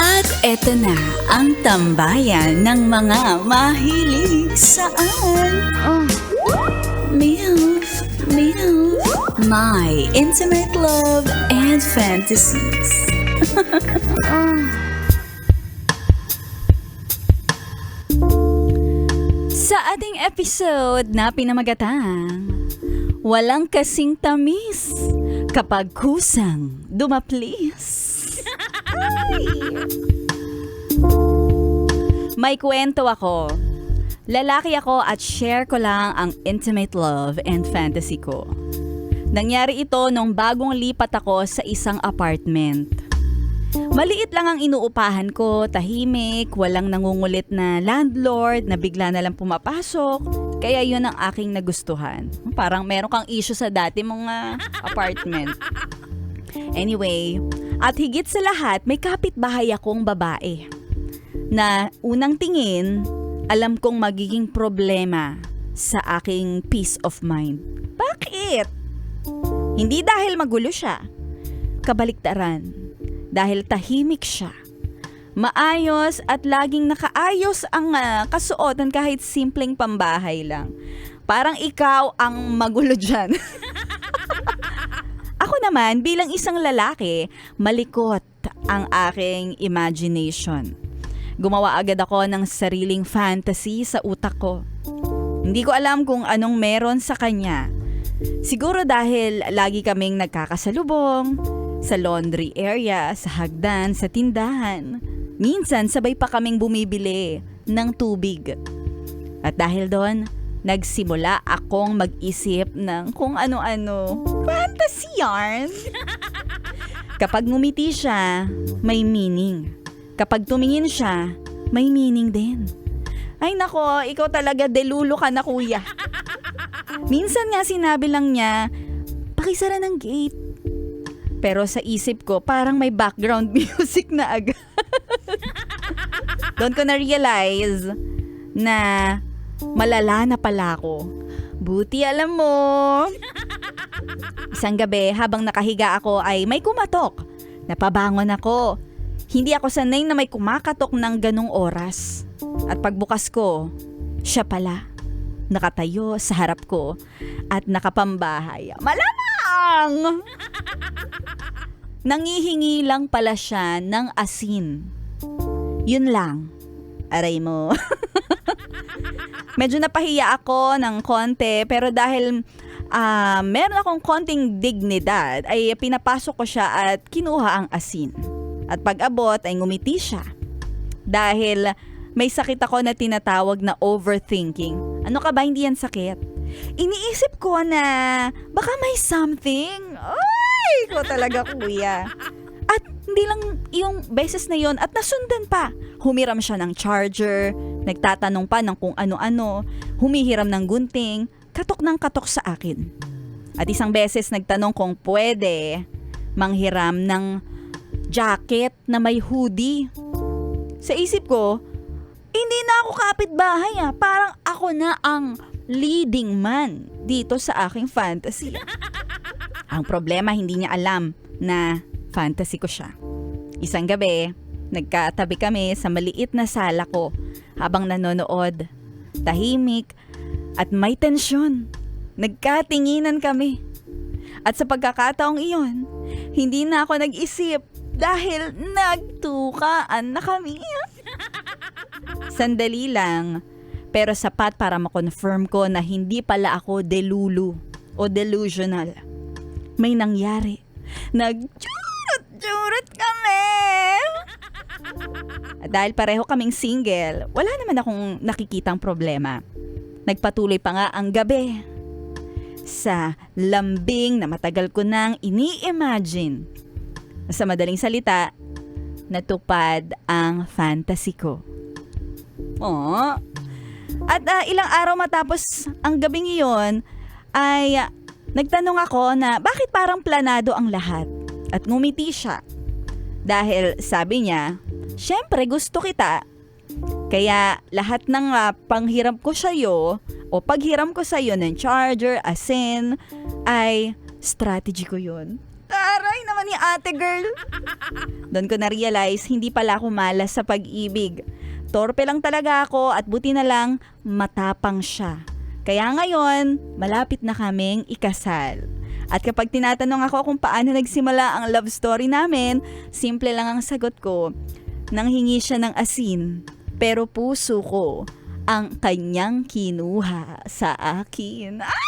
At eto na ang tambayan ng mga mahilig saan. MILF, MILF, My Intimate Love and Fantasies. Sa ating episode na pinamagatang Walang Kasing Tamis Kapag Kusang Dumaplis. May kwento ako. Lalaki ako at share ko lang ang intimate love and fantasy ko. Nangyari ito nung bagong lipat ako sa isang apartment. Maliit lang ang inuupahan ko, tahimik, walang nangungulit na landlord na bigla na lang pumapasok. Kaya yun ang aking nagustuhan. Parang meron kang issue sa dati mga apartment. Anyway, at higit sa lahat, may kapitbahay akong babae na unang tingin, alam kong magiging problema sa aking peace of mind. Bakit? Hindi dahil magulo siya. Kabaliktaran. Dahil tahimik siya. Maayos at laging nakaayos ang kasuotan kahit simpleng pambahay lang. Parang ikaw ang magulo dyan. Ako naman, bilang isang lalaki, malikot ang aking imagination. Gumawa agad ako ng sariling fantasy sa utak ko. Hindi ko alam kung anong meron sa kanya. Siguro dahil lagi kaming nagkakasalubong, sa laundry area, sa hagdan, sa tindahan. Minsan sabay pa kaming bumibili ng tubig. At dahil doon, nagsimula akong mag-isip ng kung ano-ano. Fantasy yarn! Kapag ngumiti siya, may meaning. Kapag tumingin siya, may meaning din. Ay nako, ikaw talaga delulo ka na kuya. Minsan nga sinabi lang niya, pakisara ng gate. Pero sa isip ko, parang may background music na agad. Doon ko na-realize na malala na pala ako. Buti alam mo. Isang gabi, habang nakahiga ako ay may kumatok. Napabangon ako. Hindi ako sanay na may kumakatok ng ganong oras. At pagbukas ko, siya pala. Nakatayo sa harap ko at nakapambahay. Malamang! Nangihingi lang pala siya ng asin. Yun lang. Aray mo. Medyo napahiya ako ng konti pero dahil meron akong konting dignidad ay pinapasok ko siya at kinuha ang asin. At pag-abot ay ngumiti siya. Dahil may sakit ako na tinatawag na overthinking. Ano ka ba, hindi yan sakit? Iniisip ko na baka may something. Ay, ko talaga kuya. At hindi lang yung beses na yon at nasundan pa. Humiram siya ng charger, nagtatanong pa ng kung ano-ano, humihiram ng gunting, katok ng katok sa akin. At isang beses nagtanong kung pwede manghiram ng jacket na may hoodie. Sa isip ko, hindi na ako kapitbahay parang ako na ang leading man dito sa aking fantasy. Ang problema, hindi niya alam na fantasy ko siya. Isang gabi, nagkatabi kami sa maliit na sala ko habang nanonood. Tahimik at may tensyon. Nagkatinginan kami. At sa pagkakataong iyon, hindi na ako nag-isip dahil nagtukaan na kami. Sandali lang, pero sapat para ma-confirm ko na hindi pala ako delulu o delusional. May nangyari. Nag-churot kami. At dahil pareho kaming single, wala naman akong nakikitang problema. Nagpatuloy pa nga ang gabi. Sa lambing na matagal ko nang ini-imagine. Sa madaling salita, natupad ang fantasy ko. Oh. At ilang araw matapos ang gabing iyon, ay nagtanong ako na bakit parang planado ang lahat. At ngumiti siya. Dahil sabi niya, syempre gusto kita. Kaya lahat ng panghiram ko sa'yo o paghiram ko sa'yo ng charger, asin, ay strategy ko yun. Tara! Aray naman ni ate girl. Doon ko na-realize, hindi pala ako malas sa pag-ibig. Torpe lang talaga ako at buti na lang matapang siya. Kaya ngayon, malapit na kaming ikasal. At kapag tinatanong ako kung paano nagsimula ang love story namin, simple lang ang sagot ko. Nanghingi siya ng asin, pero puso ko ang kanyang kinuha sa akin. Ay!